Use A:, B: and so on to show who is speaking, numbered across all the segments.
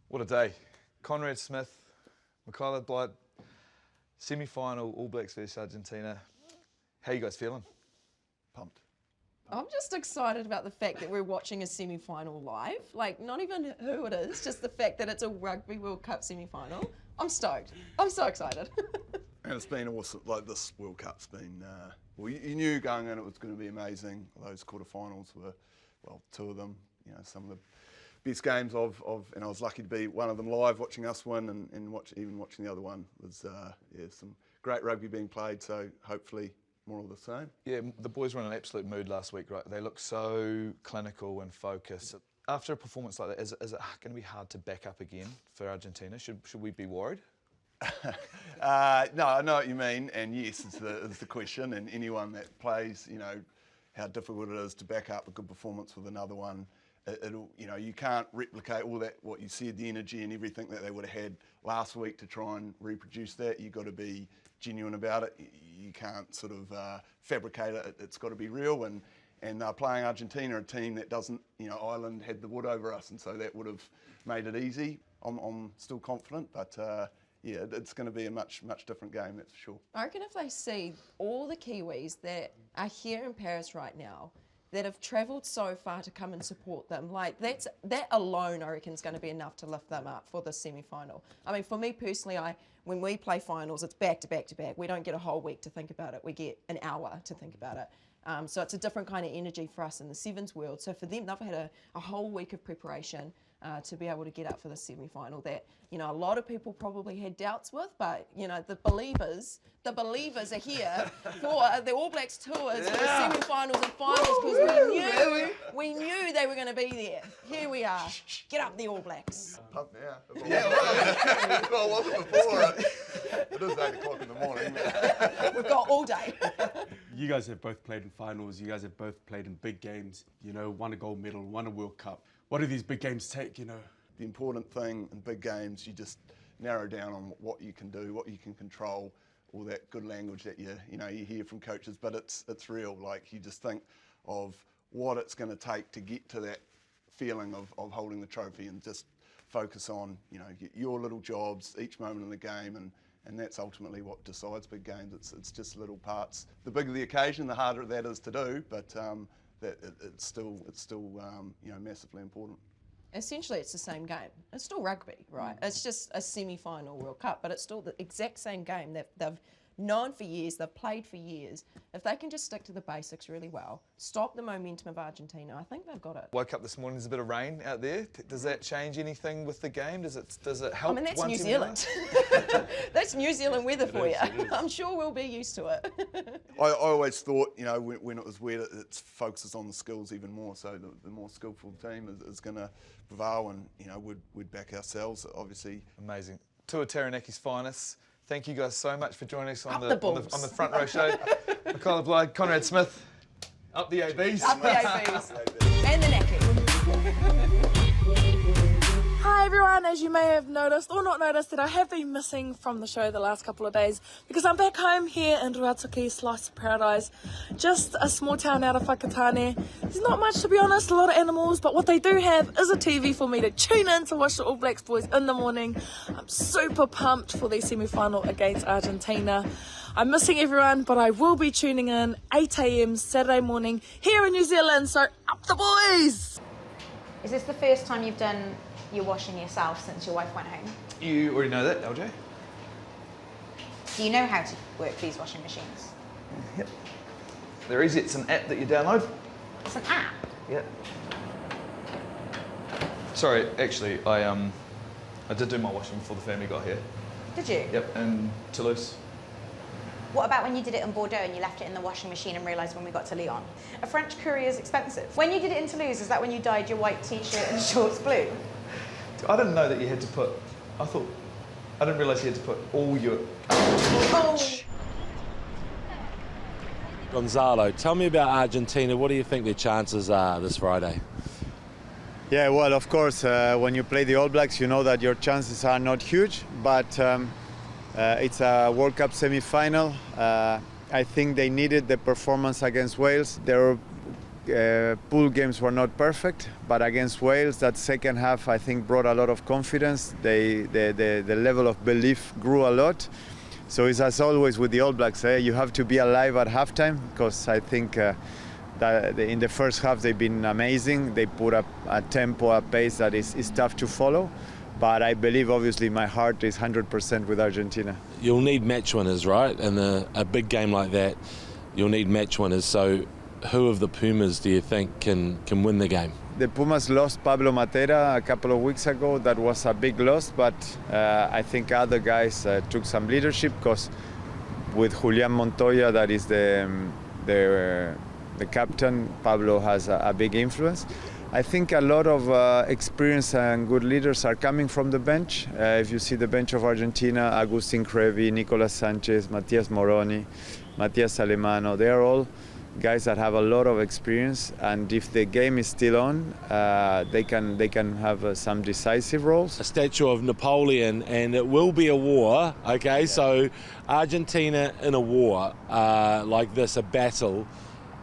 A: What a day. Conrad Smith, Michaela Blyde, semi-final, All Blacks versus Argentina. How you guys feeling?
B: Pumped.
C: I'm just excited about the fact that we're watching a semi-final live. Like, not even who it is, just the fact that it's a Rugby World Cup semi-final. I'm stoked. I'm so excited.
B: And it's been awesome. Like, this World Cup's been, well, you knew going in it was going to be amazing. Those quarterfinals were, well, two of them, you know, some of the best games and I was lucky to be one of them live, watching us win and even watching the other one was, yeah, some great rugby being played, so hopefully more of the same.
A: Yeah, the boys were in an absolute mood last week, right? They looked so clinical and focused. After a performance like that, is it going to be hard to back up again for Argentina? Should we be worried?
B: No, I know what you mean, and yes, is the question. And anyone that plays, you know, how difficult it is to back up a good performance with another one. It'll, you know, you can't replicate all that, what you said, the energy and everything that they would have had last week to try and reproduce that. You've got to be genuine about it. You can't sort of fabricate it. It's got to be real. And they're playing Argentina, a team that doesn't, you know, Ireland had the wood over us, and so that would have made it easy. I'm still confident, but yeah, it's going to be a much different game, that's for sure.
C: I reckon if they see all the Kiwis that are here in Paris right now, that have travelled so far to come and support them, like that alone I reckon is going to be enough to lift them up for the semi-final. I mean, for me personally, when we play finals, it's back to back to back. We don't get a whole week to think about it. We get an hour to think about it. So it's a different kind of energy for us in the sevens world. So for them, they've had a whole week of preparation to be able to get up for the semi-final that, you know, a lot of people probably had doubts with, but, you know, the believers are here for the All Blacks tours for the semi-finals and finals because we knew they were going to be there. Here we are. Get up the All Blacks.
B: Pumped now. Yeah, well, it wasn't before. It is 8 o'clock in the morning.
C: We've got all day.
D: You guys have both played in finals. You guys have both played in big games. You know, won a gold medal, won a World Cup. What do these big games take, you know?
B: The important thing in big games, you just narrow down on what you can do, what you can control, all that good language that you hear from coaches, but it's real. Like, you just think of what it's going to take to get to that feeling of holding the trophy and just focus on, you know, your little jobs each moment in the game, and that's ultimately what decides big games. It's just little parts. The bigger the occasion, the harder that is to do, but it's still you know, massively important.
C: Essentially, it's the same game. It's still rugby, right? It's just a semi-final World Cup, but it's still the exact same game that they've known for years, they've played for years. If they can just stick to the basics really well, stop the momentum of Argentina, I think they've got it.
A: Woke up this morning, there's a bit of rain out there. Does that change anything with the game? Does it help?
C: I mean, that's
A: one
C: New
A: team
C: Zealand. That's New Zealand weather for you. I'm sure we'll be used to it.
B: I always thought, you know, when it was wet, it focuses on the skills even more. So the more skillful team is going to prevail, and, you know, we'd back ourselves, obviously.
A: Amazing. Two of Taranaki's finest. Thank you guys so much for joining us on
C: the
A: the front row show. Michaela Blyde, Conrad Smith, up the ABs.
C: Up the ABs. And the necky.
E: Hi everyone, as you may have noticed or not noticed, that I have been missing from the show the last couple of days because I'm back home here in Ruatoki, Slice of Paradise, just a small town out of Whakatane. There's not much, to be honest, a lot of animals, but what they do have is a TV for me to tune in to watch the All Blacks boys in the morning. I'm super pumped for the semi-final against Argentina. I'm missing everyone, but I will be tuning in 8 AM Saturday morning here in New Zealand, so up the boys!
F: Is this the first time you've done your washing yourself since your wife went home?
A: You already know that, LJ?
F: Do you know how to work these washing machines?
A: Yep. They're easy. It's an app that you download.
F: It's an app?
A: Yeah. Sorry, actually, I did do my washing before the family got here.
F: Did you?
A: Yep, in Toulouse.
F: What about when you did it in Bordeaux and you left it in the washing machine and realised when we got to Lyon? A French courier is expensive. When you did it in Toulouse, is that when you dyed your white t-shirt and shorts blue?
A: I didn't know that you had to put, I didn't realise you had to put all your...
F: Oh.
G: Gonzalo, tell me about Argentina. What do you think their chances are this Friday?
H: Yeah, well, of course, when you play the All Blacks, you know that your chances are not huge, but it's a World Cup semi-final. I think they needed the performance against Wales. They were pool games were not perfect, but against Wales, that second half I think brought a lot of confidence. The level of belief grew a lot. So it's as always with the All Blacks, you have to be alive at halftime, because I think that in the first half they've been amazing. They put up a tempo, a pace that is tough to follow. But I believe, obviously, my heart is 100% with Argentina.
G: You'll need match winners, right? In a big game like that, you'll need match winners. So who of the Pumas do you think can win the game?
H: The Pumas lost Pablo Matera a couple of weeks ago. That was a big loss, but I think other guys took some leadership, because with Julian Montoya, that is the captain, Pablo has a big influence. I think a lot of experience and good leaders are coming from the bench. If you see the bench of Argentina, Agustin Crevi, Nicolas Sanchez, Matias Moroni, Matias Alemano, they are all guys that have a lot of experience, and if the game is still on, they can have some decisive roles.
G: A statue of Napoleon, and it will be a war, okay? Yeah. So Argentina in a war like this, a battle,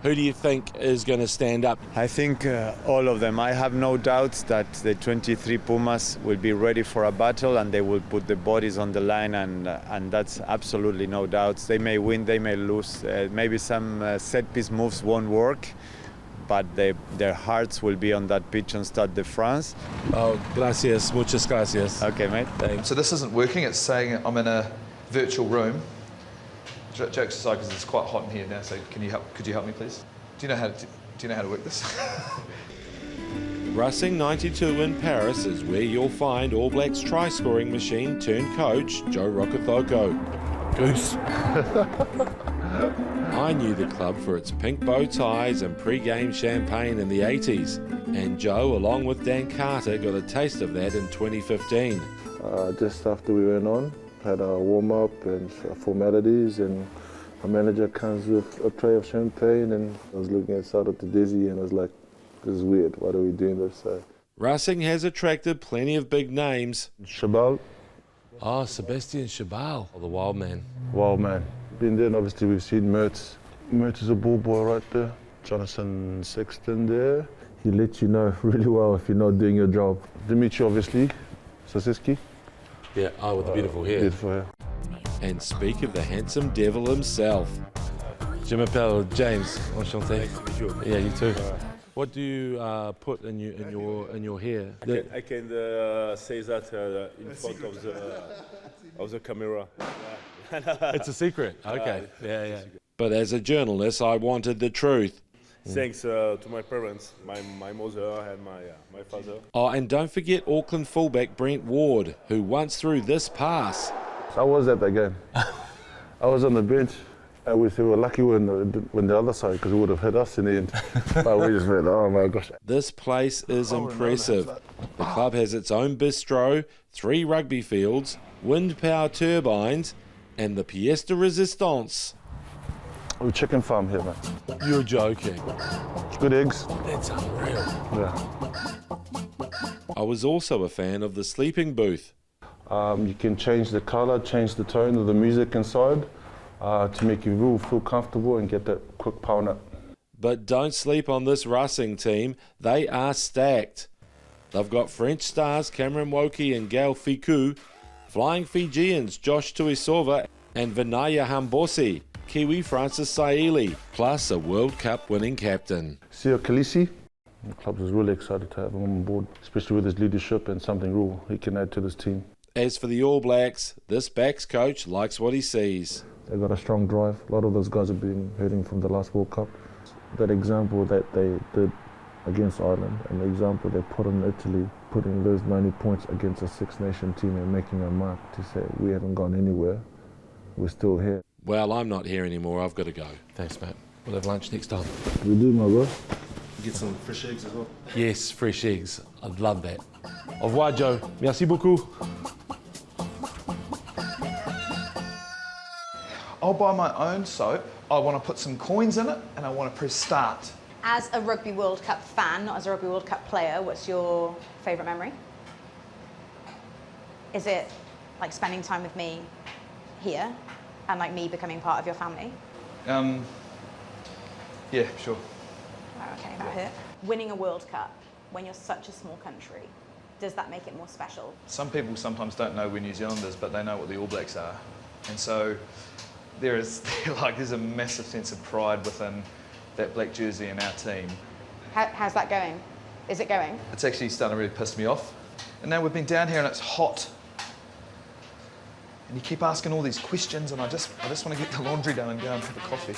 G: who do you think is going to stand up?
H: I think all of them. I have no doubts that the 23 Pumas will be ready for a battle, and they will put the bodies on the line, and that's absolutely no doubts. They may win, they may lose. Maybe some set-piece moves won't work, but their hearts will be on that pitch on Stade de France.
G: Oh, gracias, muchas gracias.
H: Okay, mate. Thanks.
A: So this isn't working. It's saying I'm in a virtual room. Jokes aside, because it's quite hot in here now. So could you help me, please? Do you know how to work this?
G: Racing 92 in Paris is where you'll find All Blacks try-scoring machine turned coach Joe Rokothoko. Goose. I knew the club for its pink bow ties and pre-game champagne in the 80s, and Joe, along with Dan Carter, got a taste of that in 2015.
I: Just after we went on, had a warm-up and formalities, and a manager comes with a tray of champagne, and I was looking at Sauda Tedeschi and I was like, this is weird, why are we doing this? So,
G: Racing has attracted plenty of big names.
I: Chabal.
G: Oh, Sebastian Chabal, the wild man.
I: Wild man. Been there, and obviously we've seen Mertz. Mertz is a ball boy right there. Jonathan Sexton there. He lets you know really well if you're not doing your job. Dimitri, obviously. Sasiski.
G: Yeah, with the beautiful hair.
I: Beautiful hair.
G: And speak of the handsome devil himself. Je m'appelle James. Enchanté. Yeah, you too. What do you put in your hair?
J: I can say that in front of the camera.
G: It's a secret. Okay. Yeah. But as a journalist, I wanted the truth.
J: Thanks to my parents, my mother and my father.
G: Oh, and don't forget Auckland fullback Brent Ward, who once threw this pass.
I: I was at that game. I was on the bench, and we were lucky when the other side, because it would have hit us in the end. But we just went, oh my gosh.
G: This place is impressive. The club has its own bistro, 3 rugby fields, wind power turbines, and the pièce de résistance.
I: We're chicken farm here, man.
G: You're joking.
I: Good eggs.
G: That's unreal.
I: Yeah.
G: I was also a fan of the sleeping booth.
I: You can change the color, change the tone of the music inside to make you feel comfortable and get that quick power nap.
G: But don't sleep on this Racing team. They are stacked. They've got French stars Cameron Woki and Gail Fiku, flying Fijians Josh Tuisova and Vinaya Hambosi, Kiwi Francis Saili, plus a World Cup winning captain.
I: Sio Kalisi, the club is really excited to have him on board, especially with his leadership and something real he can add to this team.
G: As for the All Blacks, this backs coach likes what he sees.
I: They've got a strong drive. A lot of those guys have been hurting from the last World Cup. That example that they did against Ireland and the example they put in Italy, putting those 90 points against a Six-Nation team and making a mark to say we haven't gone anywhere, we're still here.
G: Well, I'm not here anymore. I've got to go. Thanks, mate. We'll have lunch next time.
I: We do, my bro.
J: Get some fresh eggs as well.
G: Yes, fresh eggs. I'd love that. Au revoir, Joe. Merci beaucoup.
A: I'll buy my own soap. I want to put some coins in it, and I want to press start.
F: As a Rugby World Cup fan, not as a Rugby World Cup player, what's your favourite memory? Is it like spending time with me here and like me becoming part of your family?
A: Yeah, sure.
F: Okay, that hit. Winning a World Cup when you're such a small country, does that make it more special?
A: Some people sometimes don't know we're New Zealanders, but they know what the All Blacks are. And so there's a massive sense of pride within that black jersey and our team.
F: How's that going? Is it going?
A: It's actually starting to really piss me off. And now we've been down here and it's hot. And you keep asking all these questions and I just want to get the laundry done and go and have a coffee.